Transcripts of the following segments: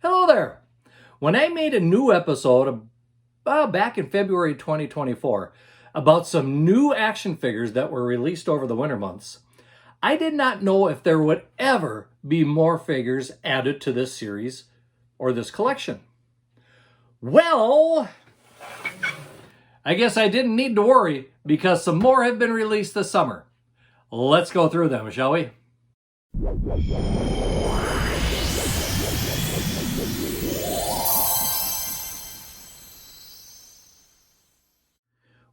Hello there! When I made a new episode back in February 2024 about some new action figures that were released over the winter months, I did not know if there would ever be more figures added to this series or this collection. Well, I guess I didn't need to worry because some more have been released this summer. Let's go through them, shall we?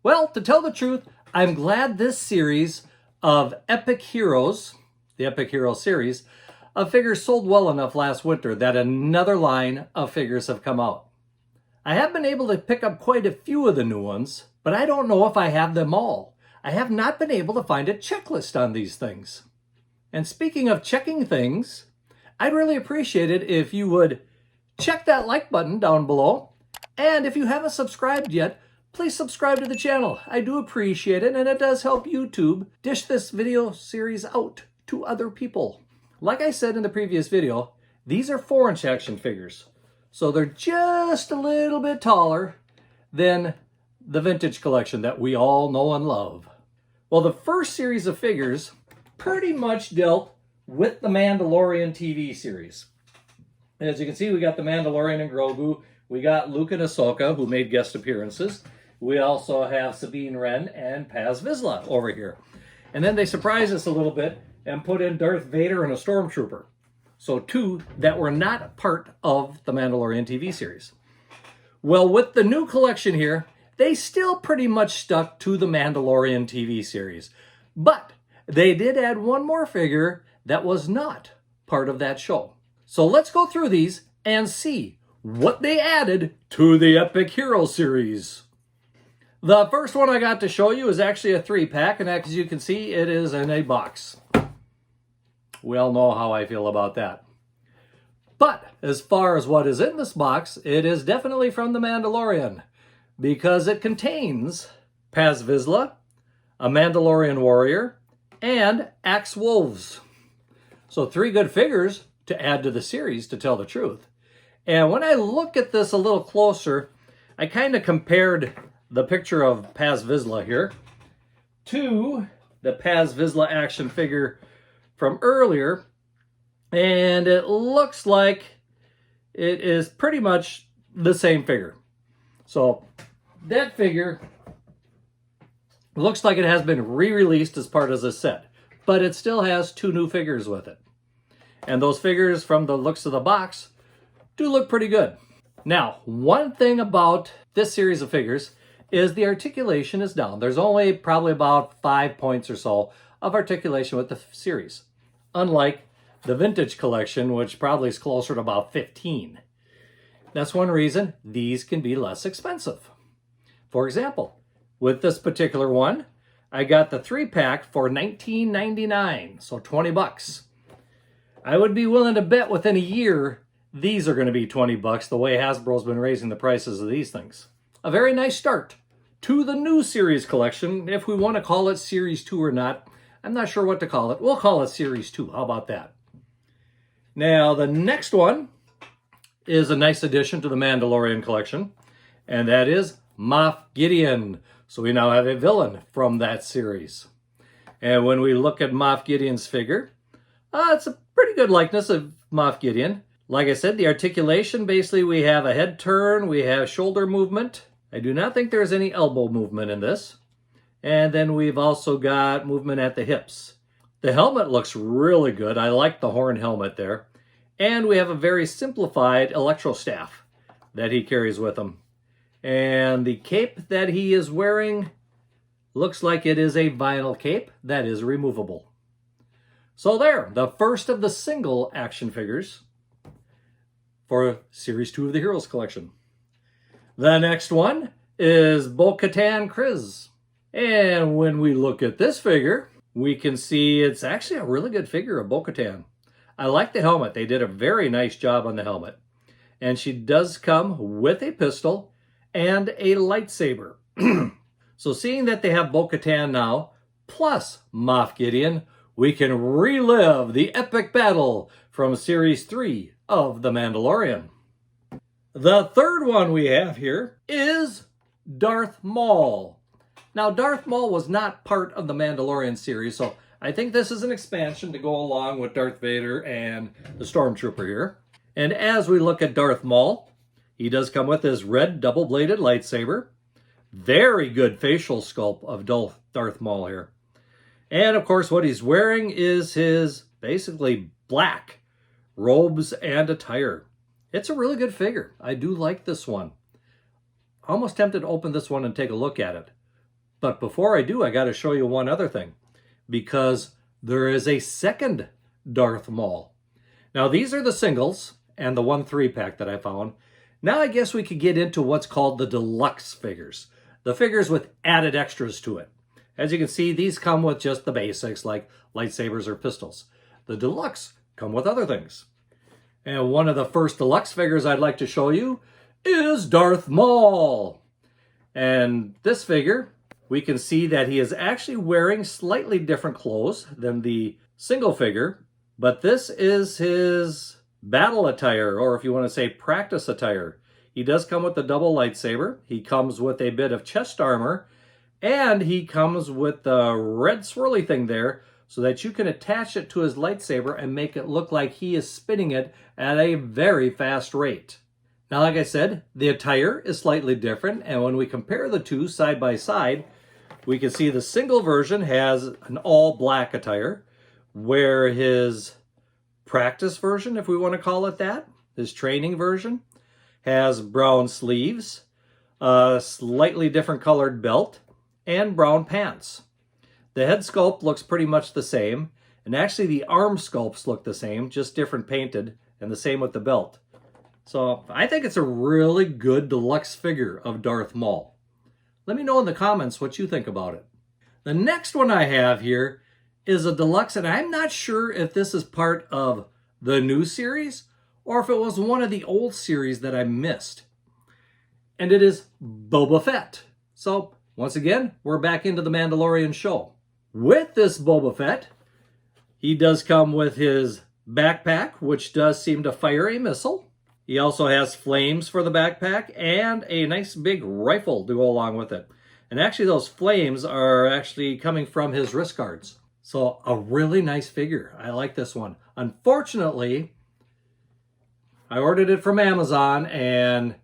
Well, to tell the truth, I'm glad this series of Epic Heroes, the Epic Hero series, of figures sold well enough last winter that another line of figures have come out. I have been able to pick up quite a few of the new ones, but I don't know if I have them all. I have not been able to find a checklist on these things. And speaking of checking things, I'd really appreciate it if you would check that like button down below. And if you haven't subscribed yet, please subscribe to the channel. I do appreciate it, and it does help YouTube dish this video series out to other people. Like I said in the previous video, these are 4-inch action figures. So they're just a little bit taller than the vintage collection that we all know and love. Well, the first series of figures pretty much dealt with the Mandalorian TV series. As you can see, we got the Mandalorian and Grogu. We got Luke and Ahsoka, who made guest appearances. We also have Sabine Wren and Paz Vizsla over here. And then they surprised us a little bit and put in Darth Vader and a Stormtrooper. So 2 that were not part of the Mandalorian TV series. Well, with the new collection here, they still pretty much stuck to the Mandalorian TV series. But they did add one more figure that was not part of that show. So let's go through these and see what they added to the Epic Hero series. The first one I got to show you is actually a 3-pack, and as you can see, it is in a box. We all know how I feel about that. But as far as what is in this box, it is definitely from The Mandalorian, because it contains Paz Vizsla, a Mandalorian warrior, and Axe Wolves. So 3 good figures to add to the series, to tell the truth. And when I look at this a little closer, I kind of compared the picture of Paz Vizsla here to the Paz Vizsla action figure from earlier, and it looks like it is pretty much the same figure. So that figure looks like it has been re-released as part of this set, but it still has 2 new figures with it. And those figures, from the looks of the box, do look pretty good. Now, one thing about this series of figures is the articulation is down. There's only probably about 5 points or so of articulation with the series, unlike the vintage collection, which probably is closer to about 15. That's one reason these can be less expensive. For example, with this particular one, I got the 3-pack for $19.99, so 20 bucks. I would be willing to bet within a year these are going to be 20 bucks, the way Hasbro's been raising the prices of these things. A very nice start to the new series collection. If we want to call it Series 2 or not, I'm not sure what to call it. We'll call it Series 2. How about that? Now, the next one is a nice addition to the Mandalorian collection, and that is Moff Gideon. So we now have a villain from that series. And when we look at Moff Gideon's figure, it's a pretty good likeness of Moff Gideon. Like I said, the articulation, basically we have a head turn, we have shoulder movement. I do not think there's any elbow movement in this. And then we've also got movement at the hips. The helmet looks really good. I like the horn helmet there. And we have a very simplified electro staff that he carries with him. And the cape that he is wearing looks like it is a vinyl cape that is removable. So there, the first of the single action figures for Series 2 of the Heroes collection. The next one is Bo-Katan Kryze. And when we look at this figure, we can see it's actually a really good figure of Bo-Katan. I like the helmet. They did a very nice job on the helmet. And she does come with a pistol and a lightsaber. So seeing that they have Bo-Katan now, plus Moff Gideon, we can relive the epic battle from Series 3 of The Mandalorian. The third one we have here is Darth Maul. Now, Darth Maul was not part of the Mandalorian series, so I think this is an expansion to go along with Darth Vader and the Stormtrooper here. And as we look at Darth Maul, he does come with his red double-bladed lightsaber. Very good facial sculpt of Darth Maul here. And of course, what he's wearing is his basically black robes and attire. It's a really good figure. I do like this one. Almost tempted to open this one and take a look at it. But before I do, I got to show you one other thing, because there is a second Darth Maul. Now, these are the singles and the 1/3 pack that I found. Now I guess we could get into what's called the deluxe figures, the figures with added extras to it. As you can see, these come with just the basics like lightsabers or pistols. The deluxe come with other things. And one of the first deluxe figures I'd like to show you is Darth Maul. And this figure, we can see that he is actually wearing slightly different clothes than the single figure, but this is his battle attire, or if you want to say practice attire. He does come with the double lightsaber. He comes with a bit of chest armor, and he comes with the red swirly thing there so that you can attach it to his lightsaber and make it look like he is spinning it at a very fast rate. Now, like I said, the attire is slightly different, and when we compare the two side by side, we can see the single version has an all black attire, where his practice version, if we want to call it that, his training version, has brown sleeves, a slightly different colored belt, and brown pants. The head sculpt looks pretty much the same, and actually the arm sculpts look the same, just different painted, and the same with the belt. So I think it's a really good deluxe figure of Darth Maul. Let me know in the comments what you think about it. The next one I have here is a deluxe, and I'm not sure if this is part of the new series or if it was one of the old series that I missed. And it is Boba Fett. So once again, we're back into the Mandalorian show. With this Boba Fett, he does come with his backpack, which does seem to fire a missile. He also has flames for the backpack and a nice big rifle to go along with it. And actually those flames are actually coming from his wrist guards. So a really nice figure. I like this one. Unfortunately, I ordered it from Amazon, and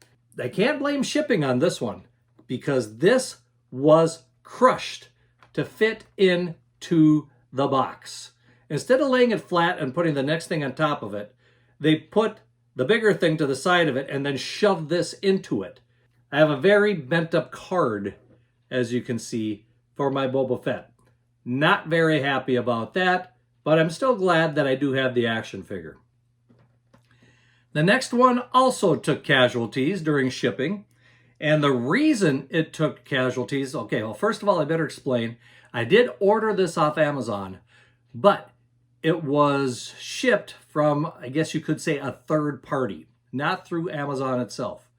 I can't blame shipping on this one because this was crushed to fit into the box. Instead of laying it flat and putting the next thing on top of it, they put the bigger thing to the side of it and then shoved this into it. I have a very bent up card, as you can see, for my Boba Fett. Not very happy about that, but I'm still glad that I do have the action figure. The next one also took casualties during shipping, and the reason it took casualties, okay, well, first of all, I better explain. I did order this off Amazon, but it was shipped from, I guess you could say, a third party, not through Amazon itself.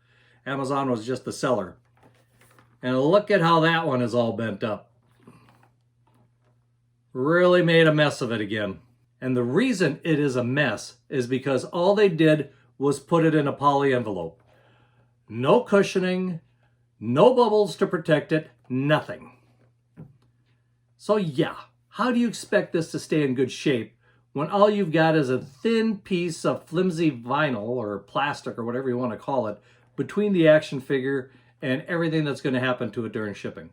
Amazon was just the seller. And look at how that one is all bent up. Really made a mess of it again. And the reason it is a mess is because all they did was put it in a poly envelope. No cushioning, no bubbles to protect it, nothing. So yeah, how do you expect this to stay in good shape when all you've got is a thin piece of flimsy vinyl or plastic or whatever you want to call it between the action figure and everything that's going to happen to it during shipping?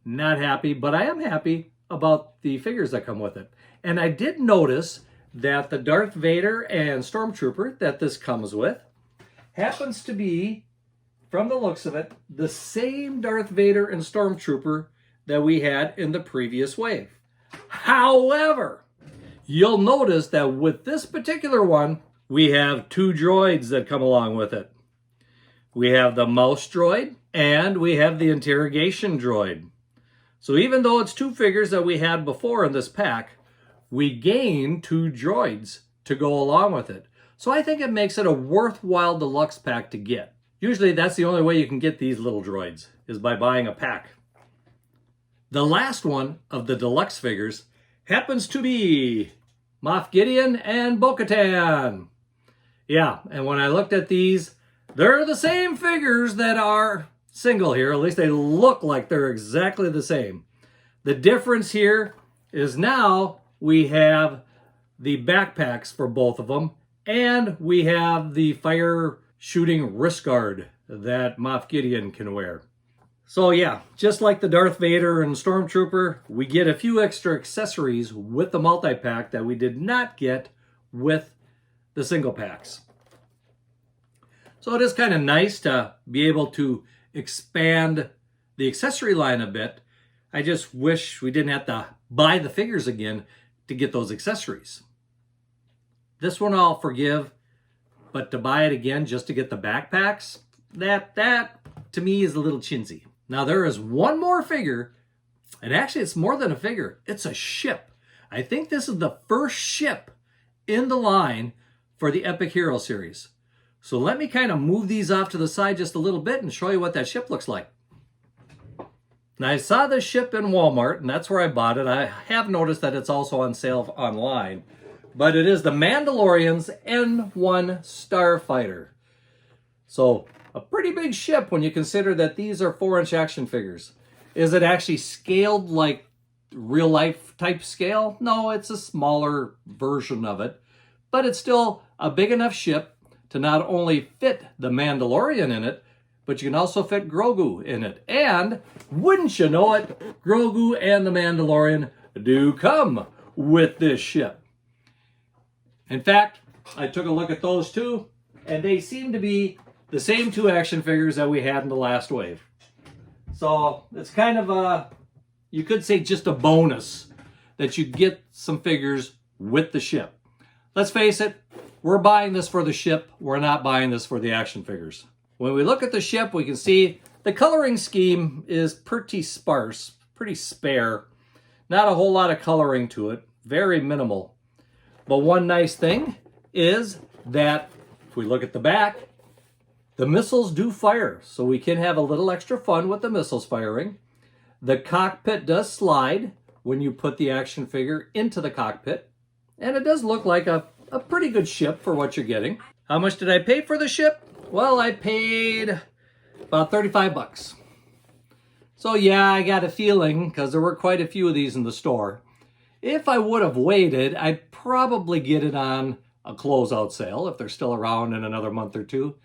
Not happy, but I am happy about the figures that come with it. And I did notice that the Darth Vader and Stormtrooper that this comes with happens to be, from the looks of it, the same Darth Vader and Stormtrooper that we had in the previous wave. However, you'll notice that with this particular one, we have two droids that come along with it. We have the mouse droid and we have the interrogation droid. So even though it's two figures that we had before in this pack, we gain two droids to go along with it. So I think it makes it a worthwhile deluxe pack to get. Usually that's the only way you can get these little droids, is by buying a pack. The last one of the deluxe figures happens to be Moff Gideon and Bo-Katan. Yeah, and when I looked at these, they're the same figures that are single here. At least they look like they're exactly the same. The difference here is now we have the backpacks for both of them, and we have the fire shooting wrist guard that Moff Gideon can wear. So yeah, just like the Darth Vader and Stormtrooper, we get a few extra accessories with the multi-pack that we did not get with the single packs. So it is kind of nice to be able to expand the accessory line a bit. I just wish we didn't have to buy the figures again to get those accessories. This one I'll forgive, but to buy it again just to get the backpacks, that to me is a little chintzy. Now there is one more figure, and actually it's more than a figure, it's a ship. I think this is the first ship in the line for the Epic Hero series. So let me kind of move these off to the side just a little bit and show you what that ship looks like. Now I saw this ship in Walmart, and that's where I bought it. I have noticed that it's also on sale online. But it is the Mandalorian's N1 Starfighter. So a pretty big ship when you consider that these are 4-inch action figures. Is it actually scaled like real life type scale? No, it's a smaller version of it. But it's still a big enough ship to not only fit the Mandalorian in it, but you can also fit Grogu in it. And wouldn't you know it, Grogu and the Mandalorian do come with this ship. In fact, I took a look at those two, and they seem to be the same two action figures that we had in the last wave. So it's kind of a, you could say just a bonus that you get some figures with the ship. Let's face it, we're buying this for the ship. We're not buying this for the action figures. When we look at the ship, we can see the coloring scheme is pretty sparse, pretty spare. Not a whole lot of coloring to it, very minimal. But one nice thing is that if we look at the back, the missiles do fire, so we can have a little extra fun with the missiles firing. The cockpit does slide when you put the action figure into the cockpit, and it does look like a pretty good ship for what you're getting. How much did I pay for the ship? Well, I paid about 35 bucks. So yeah, I got a feeling, because there were quite a few of these in the store, if I would have waited, I'd probably get it on a closeout sale if they're still around in another month or two.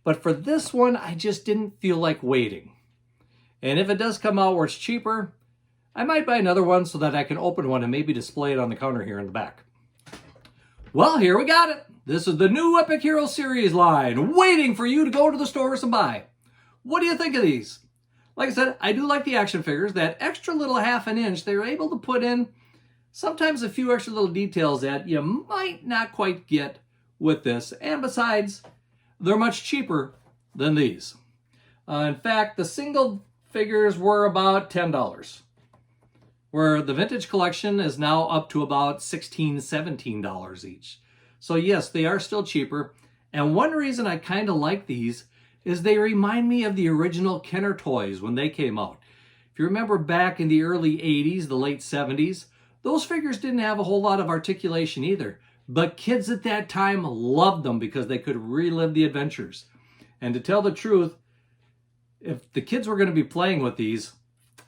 But for this one, I just didn't feel like waiting. And if it does come out where it's cheaper, I might buy another one so that I can open one and maybe display it on the counter here in the back. Well, here we got it. This is the new Epic Hero series line, waiting for you to go to the stores and buy. What do you think of these? Like I said, I do like the action figures. That extra little ½ an inch, they're able to put in sometimes a few extra little details that you might not quite get with this. And besides, they're much cheaper than these. In fact, the single figures were about $10, where the vintage collection is now up to about $16, $17 each. So yes, they are still cheaper. And one reason I kind of like these is they remind me of the original Kenner toys when they came out. If you remember back in the early 80s, the late 70s, those figures didn't have a whole lot of articulation either. But kids at that time loved them because they could relive the adventures. And to tell the truth, if the kids were going to be playing with these,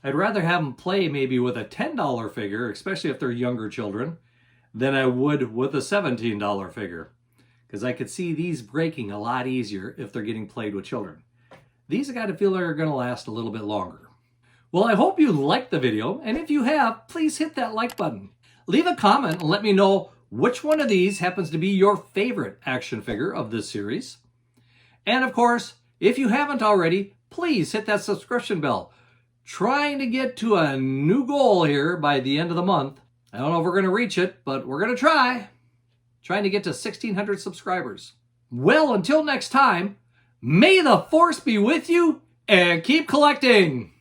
I'd rather have them play maybe with a $10 figure, especially if they're younger children, than I would with a $17 figure. Because I could see these breaking a lot easier if they're getting played with children. These I got a feeling are going to last a little bit longer. Well, I hope you liked the video, and if you have, please hit that like button. Leave a comment and let me know which one of these happens to be your favorite action figure of this series. And of course, if you haven't already, please hit that subscription bell. Trying to get to a new goal here by the end of the month. I don't know if we're going to reach it, but we're going to try. Trying to get to 1,600 subscribers. Well, until next time, may the Force be with you and keep collecting.